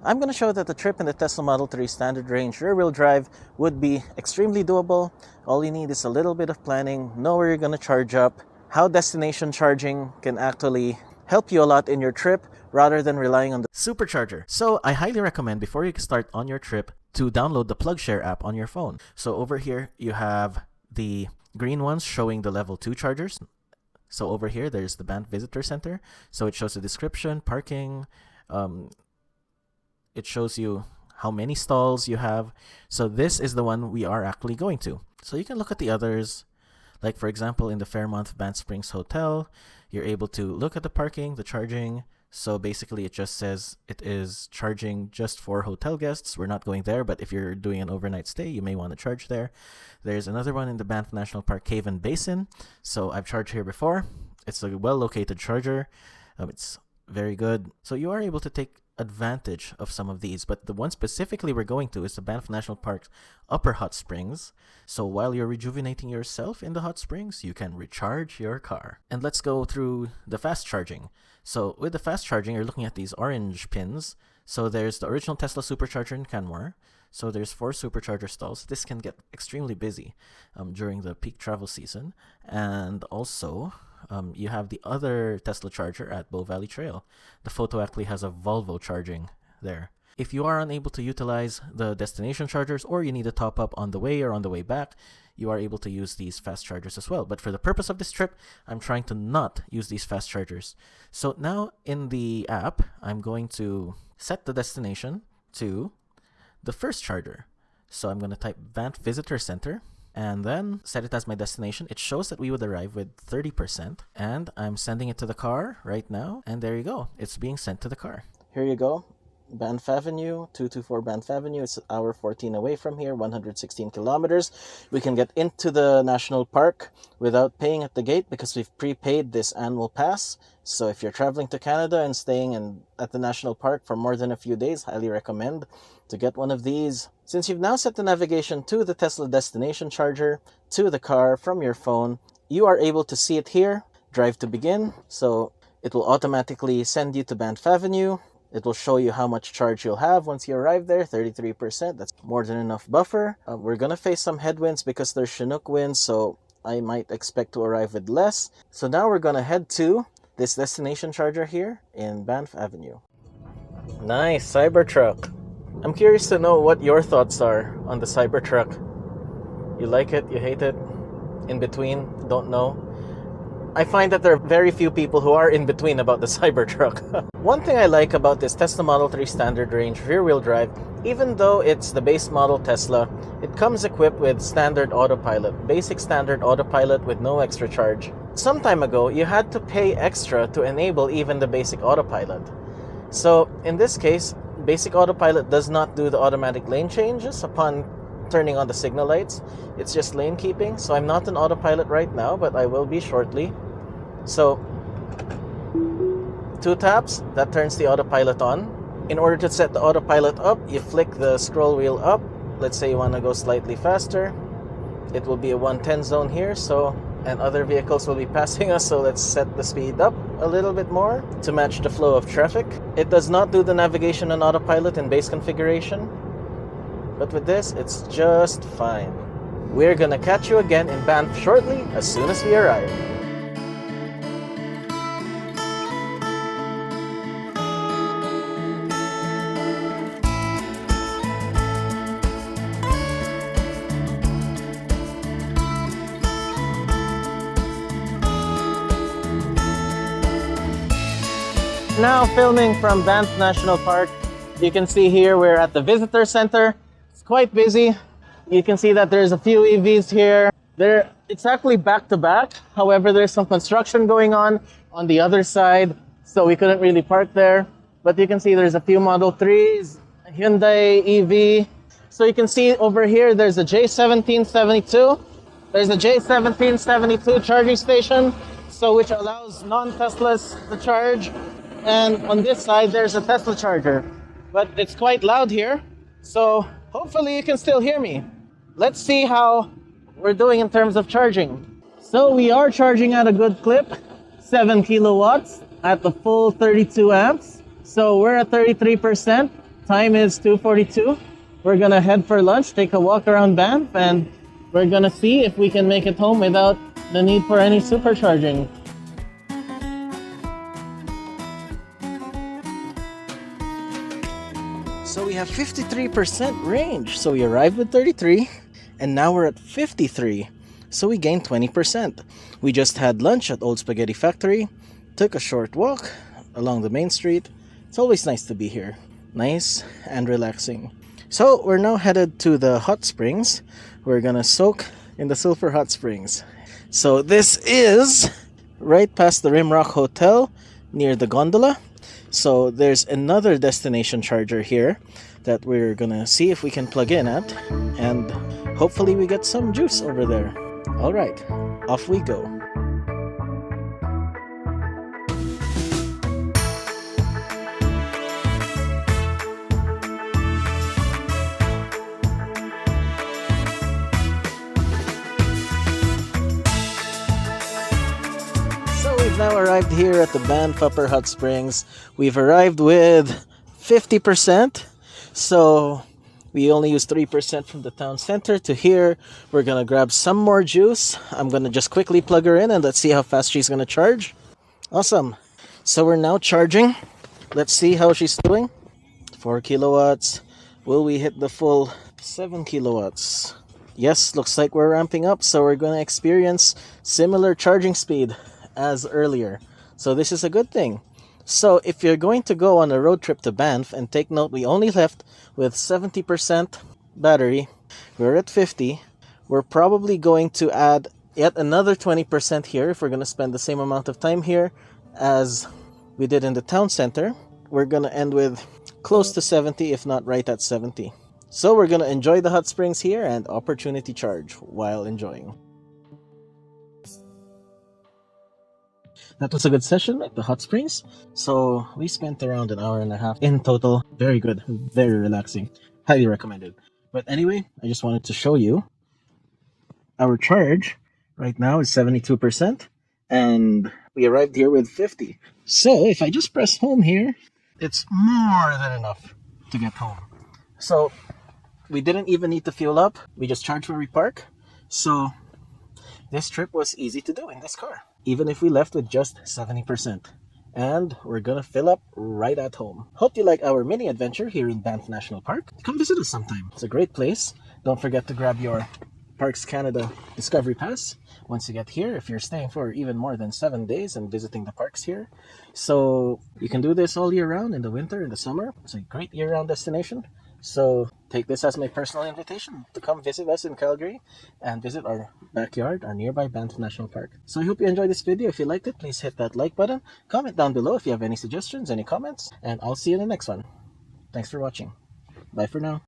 I'm going to show that the trip in the Tesla Model 3 Standard Range rear-wheel drive would be extremely doable. All you need is a little bit of planning, know where you're going to charge up, how destination charging can actually help you a lot in your trip rather than relying on the supercharger. So I highly recommend before you start on your trip to download the PlugShare app on your phone. So over here you have the green ones showing the level 2 chargers. So over here there's the Banff Visitor Center. So it shows the description, parking, it shows you how many stalls you have. So this is the one we are actually going to. So you can look at the others. Like for example, in the Fairmont Banff Springs Hotel, you're able to look at the parking, the charging. So basically it just says it is charging just for hotel guests. We're not going there, but if you're doing an overnight stay, you may want to charge there. There's another one in the Banff National Park Cave and Basin. So I've charged here before. It's a well-located charger. It's very good. So you are able to take advantage of some of these, but the one specifically we're going to is the Banff National Park's Upper Hot Springs. So while you're rejuvenating yourself in the hot springs, you can recharge your car. And let's go through the fast charging. So with the fast charging, you're looking at these orange pins. So there's the original Tesla supercharger in Canmore. So there's 4 supercharger stalls. This can get extremely busy during the peak travel season. And also you have the other Tesla charger at Bow Valley Trail. The photo actually has a Volvo charging there. If you are unable to utilize the destination chargers or you need to top up on the way or on the way back, you are able to use these fast chargers as well. But for the purpose of this trip, I'm trying to not use these fast chargers. So now in the app, I'm going to set the destination to the first charger. So I'm going to type Banff Visitor Center and then set it as my destination. It shows that we would arrive with 30%, and I'm sending it to the car right now, and there you go. It's being sent to the car. Here you go. Banff Avenue, 224 Banff Avenue. It's hour 14 away from here, 116 kilometers. We can get into the national park without paying at the gate because we've prepaid this annual pass. So if you're traveling to Canada and staying at the national park for more than a few days, highly recommend to get one of these. Since you've now set the navigation to the Tesla destination charger, to the car from your phone, you are able to see it here, drive to begin. So it will automatically send you to Banff Avenue. It will show you how much charge you'll have once you arrive there, 33%. That's more than enough buffer. We're going to face some headwinds because there's Chinook winds, so I might expect to arrive with less. So now we're going to head to this destination charger here in Banff Avenue. Nice, Cybertruck. I'm curious to know what your thoughts are on the Cybertruck. You like it? You hate it? In between? Don't know? I find that there are very few people who are in between about the Cybertruck. One thing I like about this Tesla Model 3 Standard Range rear-wheel drive, even though it's the base model Tesla, it comes equipped with standard autopilot, basic standard autopilot with no extra charge. Some time ago, you had to pay extra to enable even the basic autopilot. So in this case, basic autopilot does not do the automatic lane changes upon turning on the signal lights. It's just lane keeping. So I'm not an autopilot right now, but I will be shortly. So 2 taps, that turns the autopilot on. In order to set the autopilot up, you flick the scroll wheel up. Let's say you want to go slightly faster. It will be a 110 zone here, and other vehicles will be passing us, so let's set the speed up a little bit more to match the flow of traffic. It does not do the navigation on autopilot in base configuration, but with this, it's just fine. We're gonna catch you again in Banff shortly, as soon as we arrive. Now filming from Banff National Park. You can see here we're at the visitor center. It's quite busy. You can see that there's a few EVs here. It's actually back to back. However, there's some construction going on the other side, so we couldn't really park there. But you can see there's a few Model 3s, a Hyundai EV. So you can see over here there's a J1772. There's a J1772 charging station, which allows non-Teslas to charge. And on this side, there's a Tesla charger. But it's quite loud here, so hopefully you can still hear me. Let's see how we're doing in terms of charging. So we are charging at a good clip, 7 kilowatts at the full 32 amps. So we're at 33%. time is 2:42. We're gonna head for lunch, take a walk around Banff, and we're gonna see if we can make it home without the need for any supercharging. So we have 53% range. So we arrived with 33 and now we're at 53. So we gained 20%. We just had lunch at Old Spaghetti Factory, took a short walk along the main street. It's always nice to be here. Nice and relaxing. So we're now headed to the hot springs. We're gonna soak in the Sulphur Hot Springs. So this is right past the Rimrock Hotel near the gondola. So there's another destination charger here that we're gonna see if we can plug in at, and hopefully we get some juice over there. All right, off we go. We've now arrived here at the Banff Upper Hot Springs. We've arrived with 50%, so we only use 3% from the town center to here. We're gonna grab some more juice. I'm gonna just quickly plug her in and let's see how fast she's gonna charge. Awesome. So we're now charging. Let's see how she's doing. 4 kilowatts. Will we hit the full 7 kilowatts? Yes, looks like we're ramping up, so we're gonna experience similar charging speed as earlier. So this is a good thing. So if you're going to go on a road trip to Banff, and take note, we only left with 70% battery. We're at 50. We're probably going to add yet another 20% here if we're going to spend the same amount of time here as we did in the town center. We're going to end with close to 70, if not right at 70. So we're going to enjoy the hot springs here and opportunity charge while enjoying. That was a good session at the hot springs. So we spent around an hour and a half in total. Very good, very relaxing. Highly recommended. But anyway, I just wanted to show you our charge right now is 72%, and we arrived here with 50. So if I just press home here, it's more than enough to get home. So we didn't even need to fuel up. We just charged where we park. So this trip was easy to do in this car, even if we left with just 70%. And we're gonna fill up right at home. Hope you like our mini adventure here in Banff National Park. Come visit us sometime. It's a great place. Don't forget to grab your Parks Canada Discovery Pass once you get here, if you're staying for even more than 7 days and visiting the parks here. So you can do this all year round, in the winter, in the summer. It's a great year-round destination. So take this as my personal invitation to come visit us in Calgary and visit our backyard, our nearby Banff National Park. So I hope you enjoyed this video. If you liked it, please hit that like button. Comment down below if you have any suggestions, any comments, and I'll see you in the next one. Thanks for watching. Bye for now.